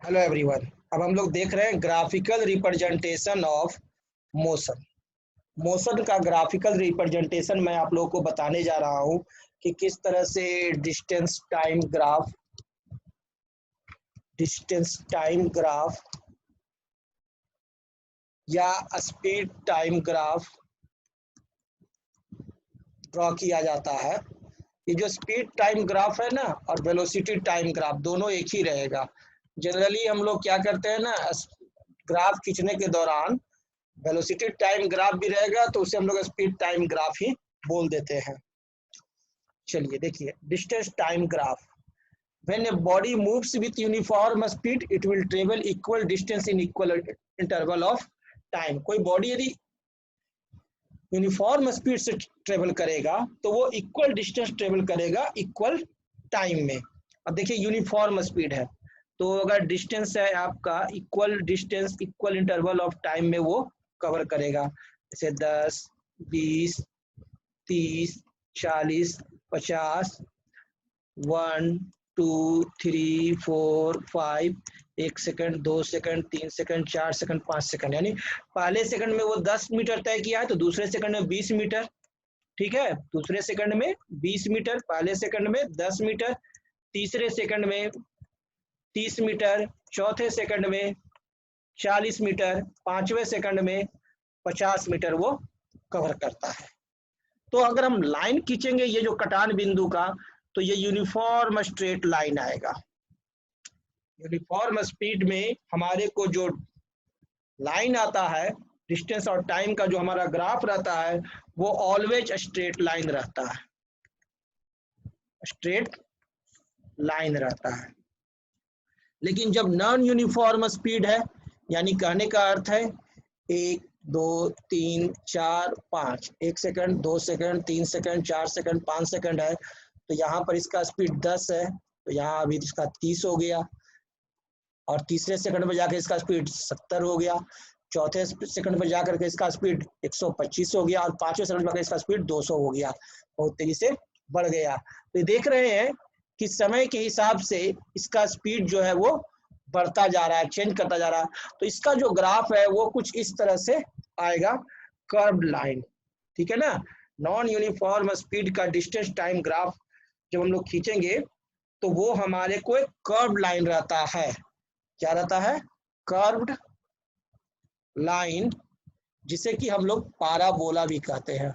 Hello everyone. अब हम लोग देख रहे हैं graphical representation of motion. Motion का ग्राफिकल रिप्रेजेंटेशन मैं आप लोगों को बताने जा रहा हूं कि किस तरह से डिस्टेंस टाइम ग्राफ या स्पीड टाइम ग्राफ ड्रॉ किया जाता है। ये जो स्पीड टाइम ग्राफ है ना और वेलोसिटी टाइम ग्राफ दोनों एक ही रहेगा। जनरली हम लोग क्या करते हैं ना, ग्राफ खींचने के दौरान वेलोसिटी टाइम ग्राफ भी रहेगा तो उसे हम लोग स्पीड टाइम ग्राफ ही बोल देते हैं। चलिए देखिए, distance time graph. When a body moves with uniform speed it will travel equal distance in equal interval of time. कोई बॉडी यदि यूनिफॉर्म स्पीड से ट्रेवल करेगा तो वो इक्वल डिस्टेंस ट्रेवल करेगा इक्वल टाइम में। अब देखिए यूनिफॉर्म स्पीड है तो अगर डिस्टेंस है आपका equal distance equal interval of time में वो कवर करेगा। जैसे 10, 20, 30, 40, 50, 1, 2, 3, 4, 5, 1 second, 2 second, 3 second, 4 second, 5 second. यानी पहले सेकंड में वो 10 मीटर तय किया है तो दूसरे सेकंड में 20 मीटर। ठीक है, दूसरे सेकंड में 20 मीटर, पहले सेकंड में 10 मीटर, तीसरे सेकंड में 30 मीटर, चौथे सेकंड में 40 मीटर, पांचवें सेकंड में 50 मीटर वो कवर करता है। तो अगर हम लाइन खींचेंगे ये जो कटान बिंदु का, तो ये यूनिफॉर्म स्ट्रेट लाइन आएगा। यूनिफॉर्म स्पीड में हमारे को जो लाइन आता है, डिस्टेंस और टाइम का जो हमारा ग्राफ रहता है वो ऑलवेज स्ट्रेट लाइन रहता है, स्ट्रेट लाइन रहता है। लेकिन जब नॉन यूनिफॉर्म स्पीड है, यानी कहने का अर्थ है 1, 2, 3, 4, 5, 1 second, 2 second, 3 second, 4 second, 5 second है तो यहाँ पर इसका स्पीड 10 है तो यहाँ अभी इसका 30 हो गया, और तीसरे सेकंड में जाकर इसका स्पीड 70 हो गया, चौथे सेकंड पर जाकर के इसका स्पीड 125 हो गया, और पांचवें सेकंड में इसका स्पीड 200 हो गया। बहुत तेजी से बढ़ गया। तो देख रहे हैं कि समय के हिसाब से इसका स्पीड जो है वो बढ़ता जा रहा है, चेंज करता जा रहा है। तो इसका जो ग्राफ है वो कुछ इस तरह से आएगा, कर्व्ड लाइन। ठीक है ना। नॉन यूनिफॉर्म स्पीड का डिस्टेंस टाइम ग्राफ जब हम लोग खींचेंगे तो वो हमारे को एक कर्व्ड लाइन रहता है। क्या रहता है? कर्व्ड लाइन, जिसे कि हम लोग पाराबोला भी कहते हैं।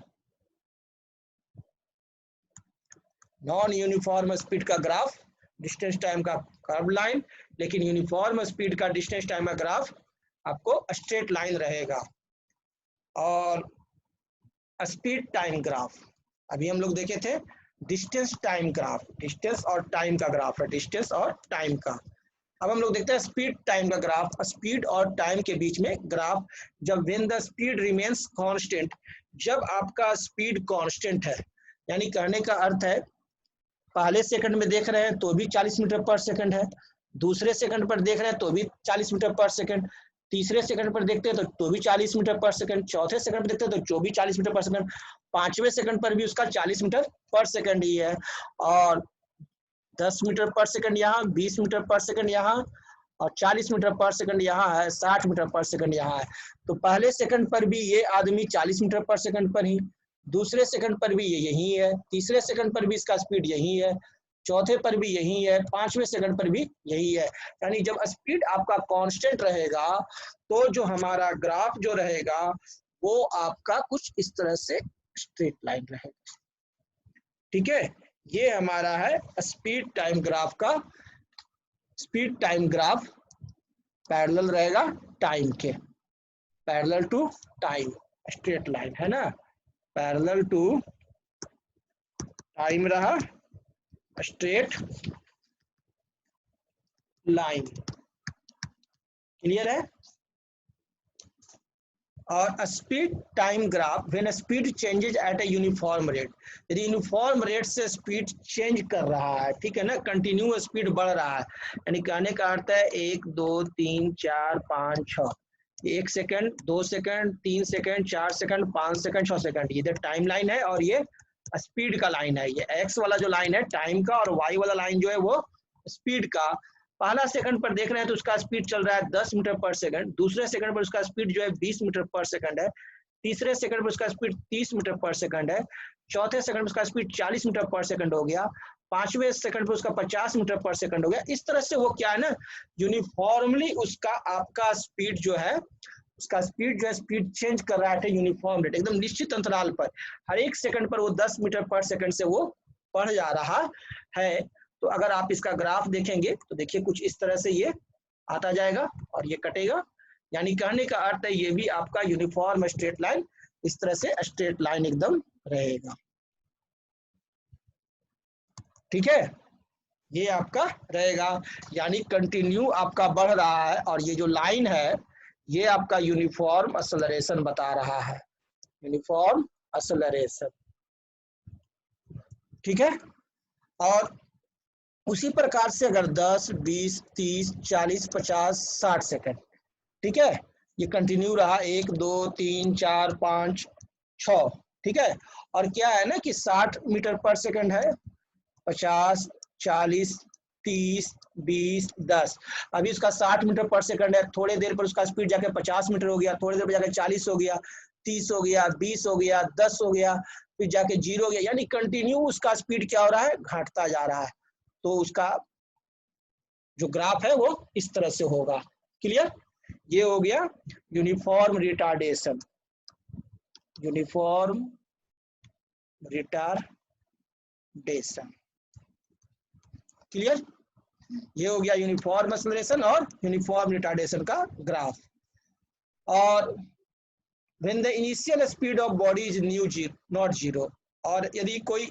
नॉन यूनिफॉर्म स्पीड का ग्राफ डिस्टेंस टाइम का कर्व लाइन, लेकिन यूनिफॉर्म स्पीड का डिस्टेंस टाइम का ग्राफ आपको स्ट्रेट लाइन रहेगा। और स्पीड टाइम ग्राफ अभी हम लोग देखे थे डिस्टेंस टाइम ग्राफ, डिस्टेंस और टाइम का ग्राफ है, डिस्टेंस और टाइम का। अब हम लोग देखते हैं स्पीड टाइम का ग्राफ। स्पीड और टाइम के बीच में ग्राफ, जब when the speed remains constant, जब आपका स्पीड कांस्टेंट है, यानी कहने का अर्थ है पहले सेकंड में देख रहे हैं तो भी 40 मीटर पर सेकंड है, दूसरे सेकंड पर देख रहे हैं तो भी 40 मीटर पर सेकंड, तीसरे सेकंड पर देखते हैं तो भी 40 मीटर पर सेकंड, चौथे सेकंड पर देखते हैं तो भी 40 मीटर पर सेकंड, पांचवें सेकंड पर भी उसका 40 मीटर पर सेकंड ही है, और 10 मीटर पर सेकंड यहाँ, 20 मीटर पर सेकंड यहाँ, और 40 मीटर पर सेकंड यहाँ है, 60 मीटर पर सेकंड यहाँ है। तो पहले सेकंड पर भी ये आदमी 40 मीटर पर सेकंड पर ही, दूसरे सेकंड पर भी ये यही है, तीसरे सेकंड पर भी इसका स्पीड यही है, चौथे पर भी यही है, पांचवें सेकंड पर भी यही है। यानी जब स्पीड आपका कांस्टेंट रहेगा तो जो हमारा ग्राफ जो रहेगा वो आपका कुछ इस तरह से स्ट्रेट लाइन रहेगा। ठीक है, ये हमारा है स्पीड टाइम ग्राफ का। स्पीड टाइम ग्राफ पैरेलल रहेगा टाइम के, parallel to time, straight line है ना, पैरेलल टू टाइम रहा, स्ट्रेट लाइन। क्लियर है। और speed time graph when speed changes at a uniform rate, यदि यूनिफॉर्म रेट से स्पीड चेंज कर रहा है, ठीक है ना, कंटिन्यू स्पीड बढ़ रहा है, यानी कहने का अर्थ है 1, 2, 3, 4, 5, 6, 1 second, 2 second, 3 second, 4 second, 5 second, 6 second, ये टाइम लाइन है और ये स्पीड का लाइन है। ये एक्स वाला जो लाइन है टाइम का और वाई वाला लाइन जो है वो स्पीड का। पहला सेकंड पर देख रहे हैं तो उसका स्पीड चल रहा है 10 मीटर पर सेकंड, दूसरे सेकंड पर उसका स्पीड जो है 20 मीटर पर सेकंड है, तीसरे सेकंड पर उसका स्पीड 30 मीटर पर सेकंड है, चौथे सेकंड पर उसका स्पीड 40 मीटर पर सेकंड हो गया, पांचवें सेकंड पर उसका 50 मीटर पर सेकंड हो गया। इस तरह से वो क्या है ना, यूनिफॉर्मली उसका आपका स्पीड जो है, उसका स्पीड जो है स्पीड चेंज कर रहा है यूनिफॉर्म रेट, एकदम निश्चित अंतराल पर हर एक सेकंड पर वो 10 मीटर पर सेकंड से वो बढ़ जा रहा है। तो अगर आप इसका ग्राफ देखेंगे तो देखिए कुछ इस तरह से ये आता जाएगा और ये कटेगा, यानी कहने का अर्थ है ये भी आपका यूनिफॉर्म स्ट्रेट लाइन, इस तरह से स्ट्रेट लाइन एकदम रहेगा। ठीक है, ये आपका रहेगा, यानी कंटिन्यू आपका बढ़ रहा है और ये जो लाइन है ये आपका यूनिफॉर्म एक्सेलरेशन बता रहा है, यूनिफॉर्म एक्सेलरेशन। ठीक है, और उसी प्रकार से अगर 10, 20, 30, 40, 50, 60 सेकंड, ठीक है, ये कंटिन्यू रहा 1, 2, 3, 4, 5, 6, ठीक है, और क्या है ना कि 60 मीटर पर सेकंड है, 50, 40, 30, 20, 10, अभी उसका 60 मीटर पर सेकंड है, थोड़ी देर पर उसका स्पीड जाके 50 मीटर हो गया, थोड़ी देर पर जाके 40 हो गया, 30 हो गया, 20 हो गया, 10 हो गया, फिर जाके 0 हो गया, यानी कंटिन्यू उसका स्पीड क्या हो रहा है, घटता जा रहा है। तो उसका जो ग्राफ है वो इस तरह से होगा। क्लियर, ये हो गया uniform retardation, uniform retardation. Clear, ये हो गया यूनिफॉर्म एक्सेलरेशन और यूनिफॉर्म रिटार्डेशन का ग्राफ। और when the initial speed of body is not zero, और यदि कोई,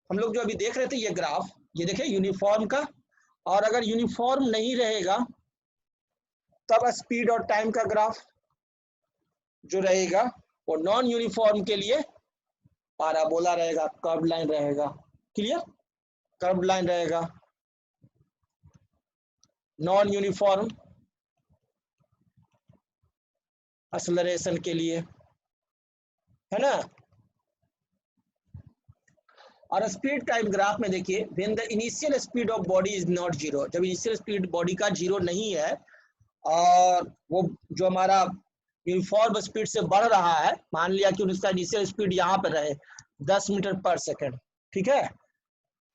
हम लोग जो अभी देख रहे थे ये ग्राफ, ये देखिए यूनिफॉर्म का, और अगर यूनिफॉर्म नहीं रहेगा तब स्पीड और टाइम का ग्राफ जो रहेगा वो नॉन यूनिफॉर्म के लिए पैराबोला रहेगा, कर्व लाइन रहेगा। क्लियर, कर्व लाइन रहेगा नॉन यूनिफॉर्म एक्सेलरेशन के लिए, है ना। और स्पीड टाइम ग्राफ में देखिए when the initial speed of body is not zero, जब इनिशियल स्पीड बॉडी का जीरो नहीं है और वो जो हमारा यूनिफॉर्म स्पीड से बढ़ रहा है, मान लिया कि उसका इनिशियल स्पीड यहाँ पर रहे 10 मीटर पर सेकंड, ठीक है,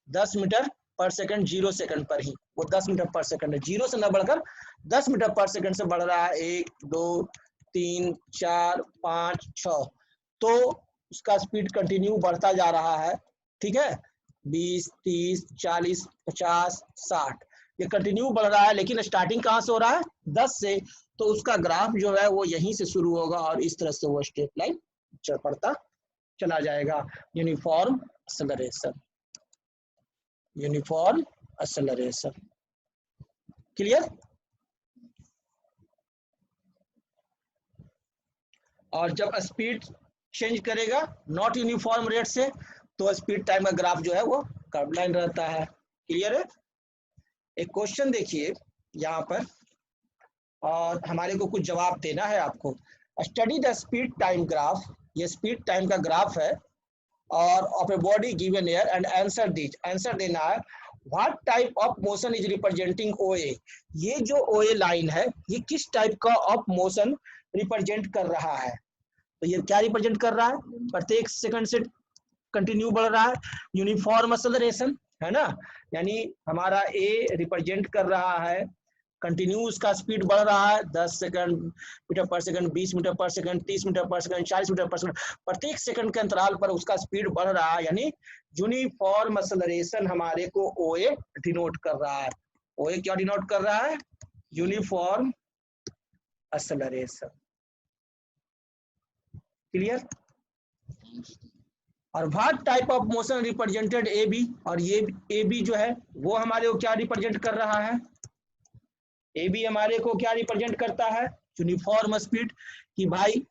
10 मीटर पर सेकंड, 0 सेकंड पर ही वो 10 मीटर पर सेकंड है, 0 से न बढ़कर 10 मीटर पर सेकंड से बढ़ रहा है, 1, 2, 3, 4, 5, 6, तो उसका स्पीड कंटिन्यू बढ़ता जा रहा है। ठीक है, 20, 30, 40, 50, 60, ये कंटिन्यू बढ़ रहा है, लेकिन स्टार्टिंग कहाँ से हो रहा है, 10 से, तो उसका ग्राफ जो है वो यहीं से शुरू होगा और इस तरह से वो स्ट्रेट लाइन बढ़ता चला जाएगा। Uniform acceleration, uniform acceleration. Clear, और जब स्पीड चेंज करेगा नॉट यूनिफॉर्म रेट से, तो स्पीड टाइम का ग्राफ जो है वो कर्व लाइन रहता है। क्लियर है, एक क्वेश्चन देखिए यहाँ पर, और हमारे को कुछ जवाब देना है आपको। Study the speed time graph, ये स्पीड टाइम का ग्राफ है, और of a body given air and answer this, answer देना है what type of motion is representing ओए, ये जो ओए लाइन है ये किस टाइप का ऑफ मोशन रिप्रेजेंट कर रहा है। तो ये क्या रिप्रेजेंट कर रहा है, प्रत्येक सेकंड से कंटिन्यू बढ़ रहा है, यूनिफॉर्म एक्सेलरेशन, है ना, यानी हमारा ए रिप्रेजेंट कर रहा है कंटिन्यू उसका स्पीड बढ़ रहा है 10 second metre per second, 20 metre per second, 30 metre per second, 40 metre per second, प्रत्येक सेकंड के अंतराल पर उसका स्पीड बढ़ रहा है, यानी यूनिफॉर्म एक्सेलरेशन हमारे को ओए डिनोट कर रहा है। ओए क्या डिनोट कर रहा है, यूनिफॉर्म एक्सेलरेशन। क्लियर, और what type of motion represented A B, और ये ए बी जो है वो हमारे को क्या रिप्रेजेंट कर रहा है, ए बी हमारे को क्या रिप्रेजेंट करता है, यूनिफॉर्म स्पीड, कि भाई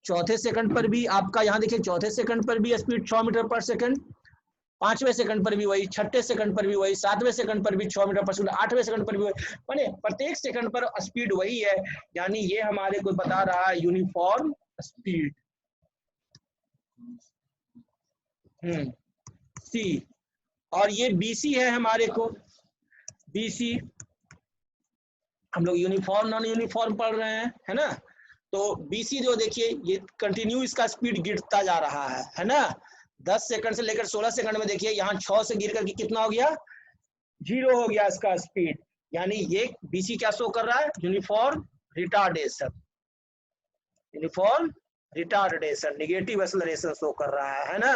चौथे सेकंड पर भी आपका यहाँ देखिए, चौथे सेकंड पर भी स्पीड 6 मीटर पर सेकंड, पांचवें सेकंड पर भी वही, छठे सेकंड पर भी वही, सातवें सेकंड पर भी 6 मीटर पर सेकंड, आठवें सेकंड पर भी वही, माने प्रत्येक सेकंड पर स्पीड वही है, यानी ये हमारे को बता रहा है यूनिफॉर्म स्पीड। सी, और ये बीसी है हमारे को, BC, हम लोग यूनिफॉर्म नॉन यूनिफॉर्म पढ़ रहे हैं, है ना। तो BC जो देखिए ये कंटिन्यू इसका स्पीड गिरता जा रहा है ना। 10 सेकंड से लेकर 16 सेकंड में देखिए यहाँ 6 से गिर करके कितना हो गया, 0 हो गया इसका स्पीड। यानी ये BC क्या शो कर रहा है, uniform retardation, uniform retardation, negative acceleration show कर रहा है ना।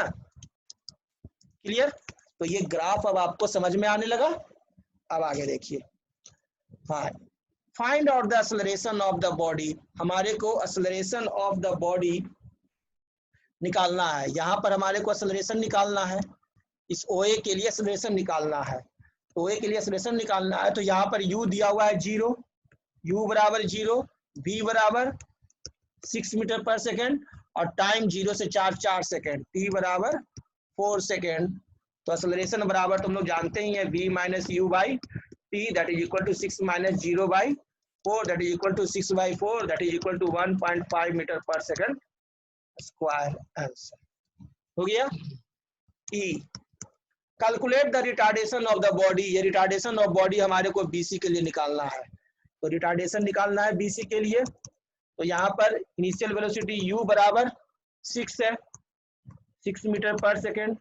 क्लियर। तो ये ग्राफ अब आपको समझ में आने लगा। अब आगे देखिए, हाँ, find out the acceleration of the body, हमारे को एक्सेलरेशन ऑफ द बॉडी निकालना है। यहाँ पर हमारे को एक्सेलरेशन निकालना है, इस OA के लिए एक्सेलरेशन निकालना है। OA के लिए एक्सेलरेशन निकालना है तो यहाँ पर U दिया हुआ है 0, U बराबर 0, V बराबर 6 मीटर पर सेकेंड और टाइम 0 से 4 सेकेंड, T बराबर 4 सेकेंड। तो एक्सेलरेशन बराबर तुम लोग जानते ही है V minus U by T, that is equal to 6 minus 0 by 4, that is equal to 6 by 4, that is equal to 1.5 metre per second square. Answer हो गया। E, calculate the retardation of the body, ये retardation of body हमारे को BC के लिए निकालना है। तो रिटार्डेशन निकालना है BC के लिए, तो यहाँ पर इनिशियल वेलोसिटी U बराबर 6 है, 6 मीटर पर सेकेंड,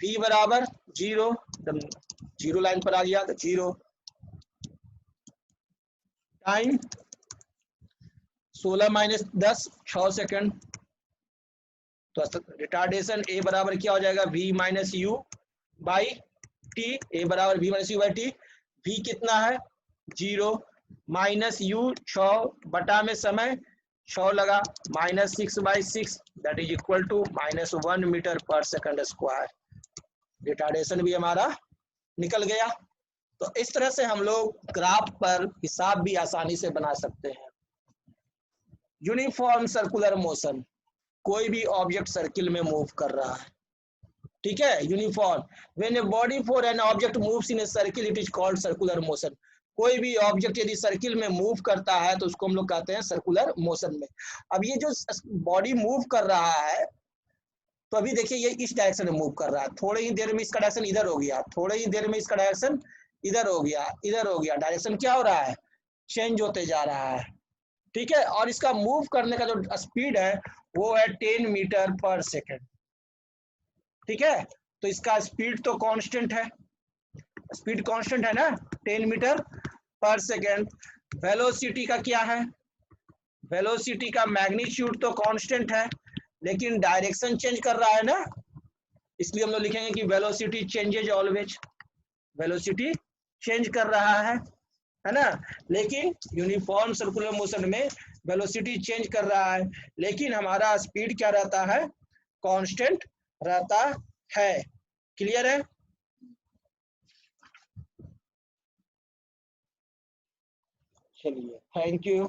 V बराबर 0, 0 लाइन पर आ गया तो 0, टाइम 16 माइनस 10 6 सेकेंड। तो रिटार्डेशन A बराबर क्या हो जाएगा, V minus U by T, A बराबर V minus U by T। V कितना है 0, माइनस U 6 बटा में समय 6 लगा, minus 6 by 6, that is equal to minus 1 metre per second square. Retardation भी हमारा निकल गया। तो इस तरह से हम लोग ग्राफ पर हिसाब भी आसानी से बना सकते हैं। यूनिफॉर्म सर्कुलर मोशन, कोई भी ऑब्जेक्ट सर्किल में मूव कर रहा है, ठीक है। Uniform, when a body for an object moves in a circle it is called circular motion. कोई भी ऑब्जेक्ट यदि सर्किल में मूव करता है तो उसको हम लोग कहते हैं सर्कुलर मोशन में। अब ये जो बॉडी मूव कर रहा है तो अभी देखिए ये इस डायरेक्शन में मूव कर रहा है, थोड़ी ही देर में इसका डायरेक्शन इधर हो गया, थोड़ी ही देर में इसका डायरेक्शन इधर हो गया, इधर हो गया, डायरेक्शन क्या हो रहा है, चेंज होते जा रहा है, ठीक है। और इसका मूव करने का जो स्पीड है वो है 10 मीटर पर सेकेंड, ठीक है। तो इसका स्पीड तो कांस्टेंट है, स्पीड कांस्टेंट है ना, 10 मीटर पर सेकेंड। वेलोसिटी का क्या है, वेलोसिटी का मैग्नीट्यूड तो कांस्टेंट है लेकिन डायरेक्शन चेंज कर रहा है ना, इसलिए हम लोग लिखेंगे कि velocity changes always, velocity change कर रहा है ना। लेकिन यूनिफॉर्म सर्कुलर मोशन में वेलोसिटी चेंज कर रहा है लेकिन हमारा स्पीड क्या रहता है, कांस्टेंट रहता है। क्लियर है। चलिए, थैंक यू।